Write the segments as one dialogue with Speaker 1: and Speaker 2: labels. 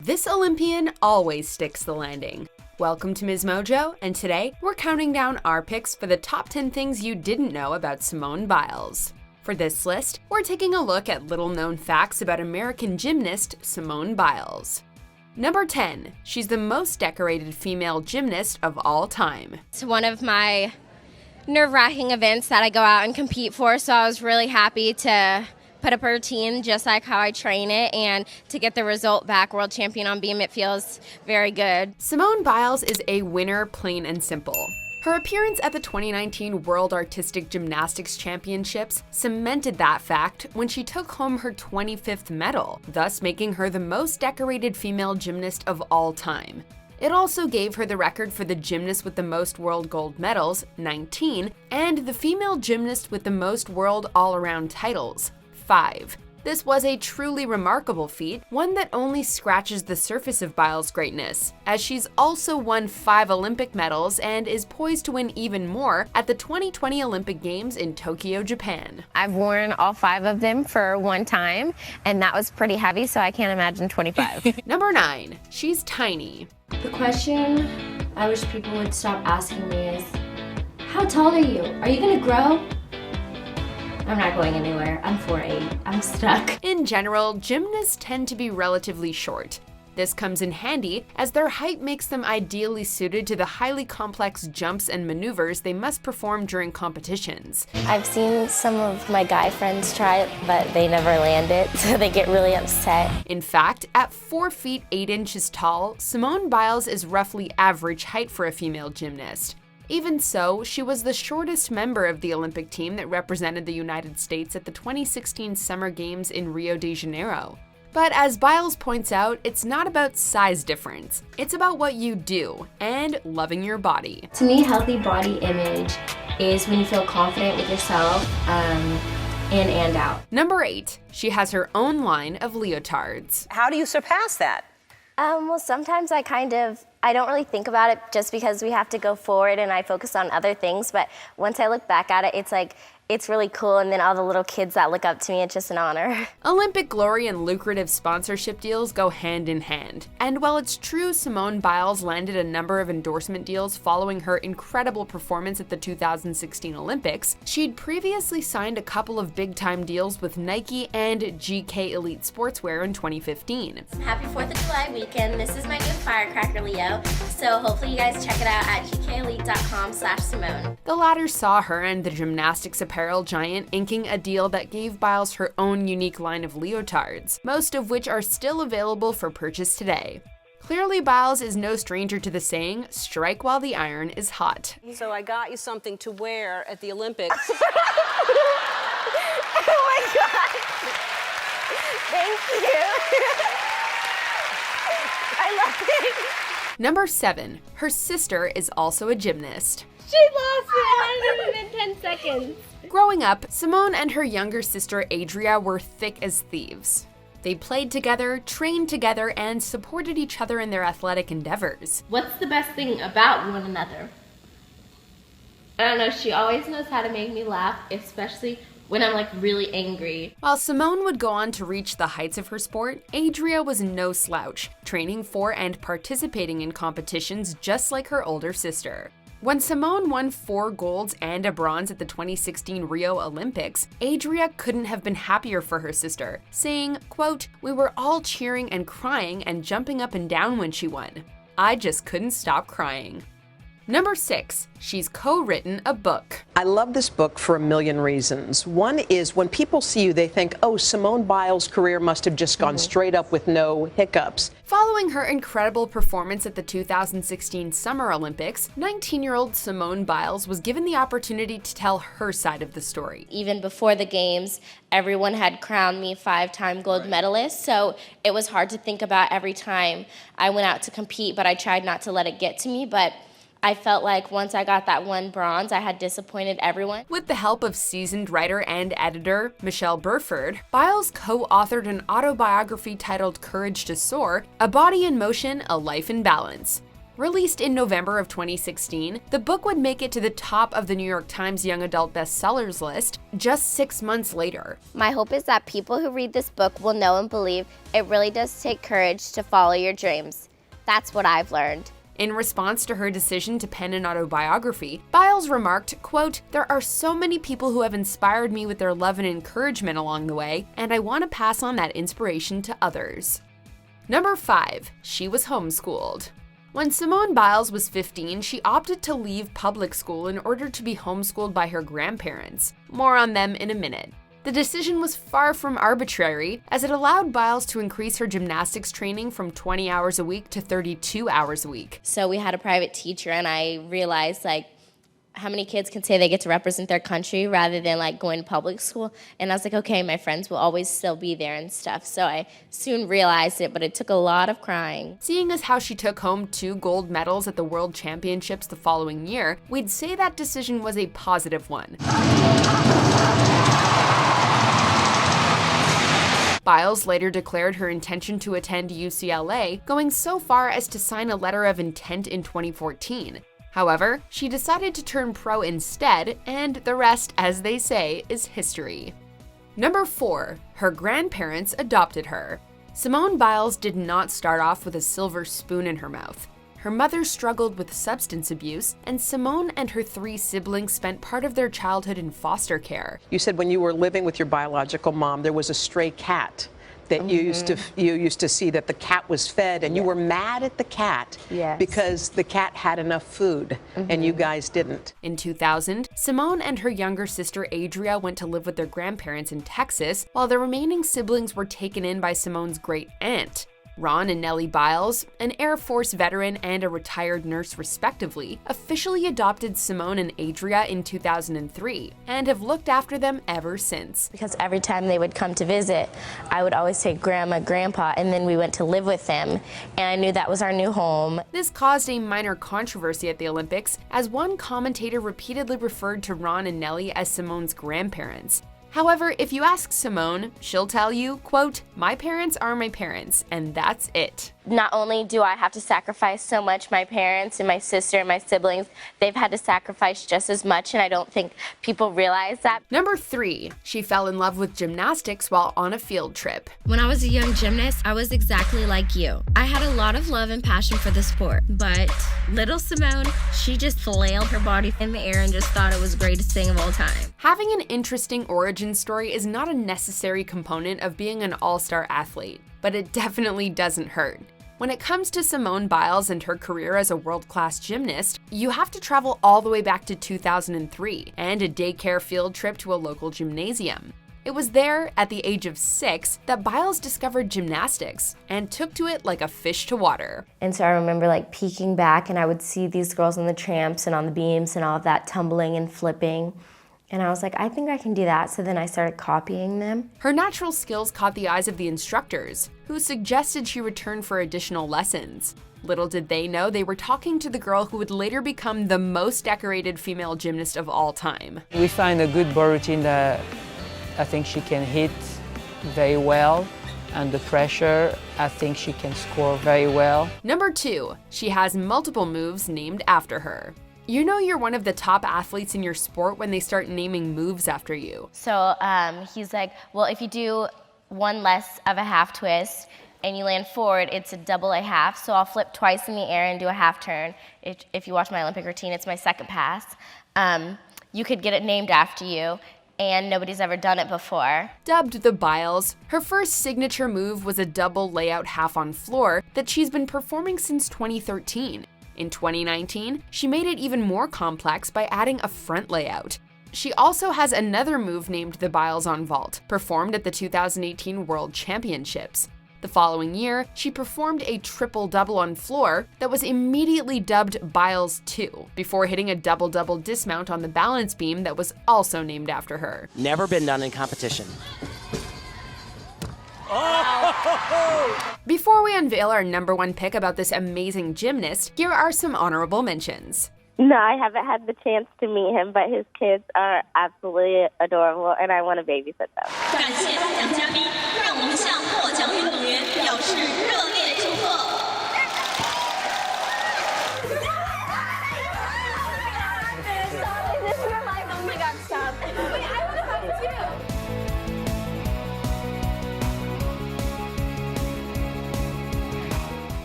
Speaker 1: This Olympian always sticks the landing. Welcome to MsMojo, and today we're counting down our picks for the top 10 things you didn't know about Simone Biles. For this list, we're taking a look at little-known facts about American gymnast Simone Biles. Number 10. She's the most decorated female gymnast of all time.
Speaker 2: It's one of my nerve-wracking events that I go out and compete for, so I was really happy to put up a routine just like how I train it, and to get the result back, world champion on beam, it feels very good.
Speaker 1: Simone Biles is a winner, plain and simple. Her appearance at the 2019 World Artistic Gymnastics Championships cemented that fact when she took home her 25th medal, thus making her the most decorated female gymnast of all time. It also gave her the record for the gymnast with the most world gold medals, 19, and the female gymnast with the most world all-around titles, 5. This was a truly remarkable feat, one that only scratches the surface of Biles' greatness, as she's also won 5 Olympic medals and is poised to win even more at the 2020 Olympic Games in Tokyo, Japan.
Speaker 2: I've worn all 5 of them for one time, and that was pretty heavy, so I can't imagine 25.
Speaker 1: Number 9. She's tiny.
Speaker 3: The question I wish people would stop asking me is, how tall are you? Are you gonna grow? I'm not going anywhere. I'm 4'8". I'm stuck.
Speaker 1: In general, gymnasts tend to be relatively short. This comes in handy as their height makes them ideally suited to the highly complex jumps and maneuvers they must perform during competitions.
Speaker 4: I've seen some of my guy friends try it, but they never land it, so they get really upset.
Speaker 1: In fact, at 4 feet 8 inches tall, Simone Biles is roughly average height for a female gymnast. Even so, she was the shortest member of the Olympic team that represented the United States at the 2016 Summer Games in Rio de Janeiro. But as Biles points out, it's not about size difference. It's about what you do and loving your body.
Speaker 3: To me, healthy body image is when you feel confident with yourself, in and out.
Speaker 1: Number 8. She has her own line of leotards.
Speaker 5: How do you surpass that?
Speaker 4: Well, sometimes I don't really think about it just because we have to go forward and I focus on other things, but once I look back at it, it's really cool, and then all the little kids that look up to me, it's just an honor.
Speaker 1: Olympic glory and lucrative sponsorship deals go hand in hand. And while it's true Simone Biles landed a number of endorsement deals following her incredible performance at the 2016 Olympics, she'd previously signed a couple of big-time deals with Nike and GK Elite Sportswear in 2015.
Speaker 6: Happy 4th of July weekend. This is my new firecracker, Leo. So hopefully you guys check it out at gkelite.com/Simone.
Speaker 1: The latter saw her and the gymnastics apparel giant inking a deal that gave Biles her own unique line of leotards, most of which are still available for purchase today. Clearly, Biles is no stranger to the saying, strike while the iron is hot.
Speaker 5: So I got you something to wear at the Olympics.
Speaker 4: Oh my God! Thank you! I love it!
Speaker 1: Number 7. Her sister is also a gymnast.
Speaker 2: She lost it 110 seconds.
Speaker 1: Growing up, Simone and her younger sister Adria were thick as thieves. They played together, trained together, and supported each other in their athletic endeavors.
Speaker 2: What's the best thing about one another? I don't know, she always knows how to make me laugh, especially when I'm really angry.
Speaker 1: While Simone would go on to reach the heights of her sport, Adria was no slouch, training for and participating in competitions just like her older sister. When Simone won 4 golds and a bronze at the 2016 Rio Olympics, Adria couldn't have been happier for her sister, saying, quote, "We were all cheering and crying and jumping up and down when she won. I just couldn't stop crying." Number 6. She's co-written a book.
Speaker 7: I love this book for a million reasons. One is when people see you, they think, oh, Simone Biles' career must have just gone straight up with no hiccups.
Speaker 1: Following her incredible performance at the 2016 Summer Olympics, 19-year-old Simone Biles was given the opportunity to tell her side of the story.
Speaker 2: Even before the games, everyone had crowned me 5-time gold medalist, so it was hard to think about every time I went out to compete, but I tried not to let it get to me. But I felt like once I got that 1 bronze, I had disappointed everyone.
Speaker 1: With the help of seasoned writer and editor Michelle Burford, Biles co-authored an autobiography titled Courage to Soar, A Body in Motion, A Life in Balance. Released in November of 2016, the book would make it to the top of the New York Times Young Adult Bestsellers list just 6 months later.
Speaker 4: My hope is that people who read this book will know and believe it really does take courage to follow your dreams. That's what I've learned.
Speaker 1: In response to her decision to pen an autobiography, Biles remarked, quote, "There are so many people who have inspired me with their love and encouragement along the way, and I want to pass on that inspiration to others." Number 5. She was homeschooled. When Simone Biles was 15, she opted to leave public school in order to be homeschooled by her grandparents. More on them in a minute. The decision was far from arbitrary, as it allowed Biles to increase her gymnastics training from 20 hours a week to 32 hours a week.
Speaker 2: So we had a private teacher, and I realized, like, how many kids can say they get to represent their country rather than, like, going to public school? And I was like, okay, my friends will always still be there and stuff. So I soon realized it, but it took a lot of crying.
Speaker 1: Seeing as how she took home 2 gold medals at the World Championships the following year, we'd say that decision was a positive one. Biles later declared her intention to attend UCLA, going so far as to sign a letter of intent in 2014. However, she decided to turn pro instead, and the rest, as they say, is history. Number 4. Her grandparents adopted her. Simone Biles did not start off with a silver spoon in her mouth. Her mother struggled with substance abuse, and Simone and her 3 siblings spent part of their childhood in foster care.
Speaker 7: You said when you were living with your biological mom, there was a stray cat that you used to see that the cat was fed, and you were mad at the cat because the cat had enough food and you guys didn't.
Speaker 1: In 2000, Simone and her younger sister Adria went to live with their grandparents in Texas, while the remaining siblings were taken in by Simone's great aunt. Ron and Nellie Biles, an Air Force veteran and a retired nurse respectively, officially adopted Simone and Adria in 2003 and have looked after them ever since.
Speaker 2: Because every time they would come to visit, I would always take Grandma, Grandpa, and then we went to live with them, and I knew that was our new home.
Speaker 1: This caused a minor controversy at the Olympics, as one commentator repeatedly referred to Ron and Nellie as Simone's grandparents. However, if you ask Simone, she'll tell you, quote, "My parents are my parents, and that's it."
Speaker 2: Not only do I have to sacrifice so much, my parents and my sister and my siblings, they've had to sacrifice just as much, and I don't think people realize that.
Speaker 1: Number 3, she fell in love with gymnastics while on a field trip.
Speaker 3: When I was a young gymnast, I was exactly like you. I had a lot of love and passion for the sport, but little Simone, she just flailed her body in the air and just thought it was the greatest thing of all time.
Speaker 1: Having an interesting origin story is not a necessary component of being an all-star athlete, but it definitely doesn't hurt. When it comes to Simone Biles and her career as a world-class gymnast, you have to travel all the way back to 2003 and a daycare field trip to a local gymnasium. It was there, at the age of 6, that Biles discovered gymnastics and took to it like a fish to water.
Speaker 2: And so I remember, like, peeking back, and I would see these girls on the tramps and on the beams and all of that, tumbling and flipping. And I was like, I think I can do that. So then I started copying them.
Speaker 1: Her natural skills caught the eyes of the instructors, who suggested she return for additional lessons. Little did they know they were talking to the girl who would later become the most decorated female gymnast of all time.
Speaker 8: We find a good ball routine that I think she can hit very well. Under pressure, I think she can score very well.
Speaker 1: Number 2, she has multiple moves named after her. You know you're one of the top athletes in your sport when they start naming moves after you.
Speaker 2: So he's like, well, if you do one less of a half twist and you land forward, it's a double a half. So I'll flip twice in the air and do a half turn. If you watch my Olympic routine, it's my second pass. You could get it named after you, and nobody's ever done it before.
Speaker 1: Dubbed the Biles, her first signature move was a double layout half on floor that she's been performing since 2013. In 2019, she made it even more complex by adding a front layout. She also has another move named the Biles on vault, performed at the 2018 World Championships. The following year, she performed a triple-double on floor that was immediately dubbed Biles 2, before hitting a double-double dismount on the balance beam that was also named after her.
Speaker 9: Never been done in competition.
Speaker 1: Before we unveil our number 1 pick about this amazing gymnast, here are some honorable mentions.
Speaker 4: No, I haven't had the chance to meet him, but his kids are absolutely adorable, and I want to babysit them.
Speaker 6: 感谢颁奖嘉宾，让我们向获奖运动员表示热烈祝贺。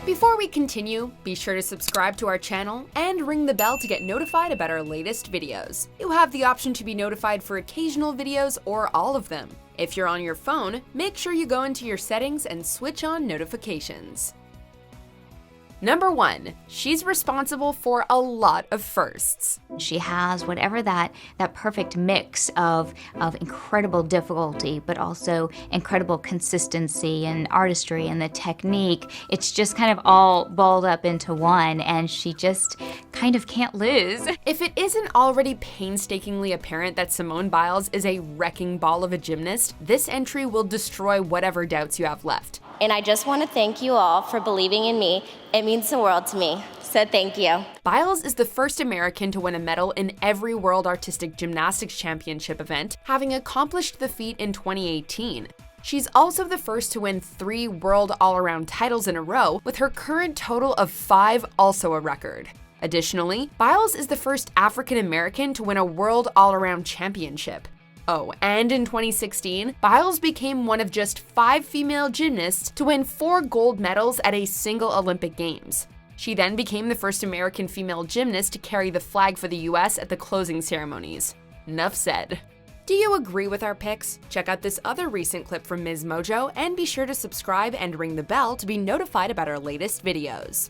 Speaker 1: Before we continue, be sure to subscribe to our channel and ring the bell to get notified about our latest videos. You have the option to be notified for occasional videos or all of them. If you're on your phone, make sure you go into your settings and switch on notifications. Number 1. She's responsible for a lot of firsts.
Speaker 9: She has whatever that perfect mix of incredible difficulty, but also incredible consistency and artistry and the technique. It's just kind of all balled up into one, and she just kind of can't lose.
Speaker 1: If it isn't already painstakingly apparent that Simone Biles is a wrecking ball of a gymnast, this entry will destroy whatever doubts you have left.
Speaker 2: And I just want to thank you all for believing in me. It means the world to me, so thank you.
Speaker 1: Biles is the first American to win a medal in every World Artistic Gymnastics Championship event, having accomplished the feat in 2018. She's also the first to win 3 World All-Around titles in a row, with her current total of 5 also a record. Additionally, Biles is the first African American to win a World All-Around Championship. Oh, and in 2016, Biles became one of just 5 female gymnasts to win 4 gold medals at a single Olympic Games. She then became the first American female gymnast to carry the flag for the US at the closing ceremonies. Enough said. Do you agree with our picks? Check out this other recent clip from MsMojo and be sure to subscribe and ring the bell to be notified about our latest videos.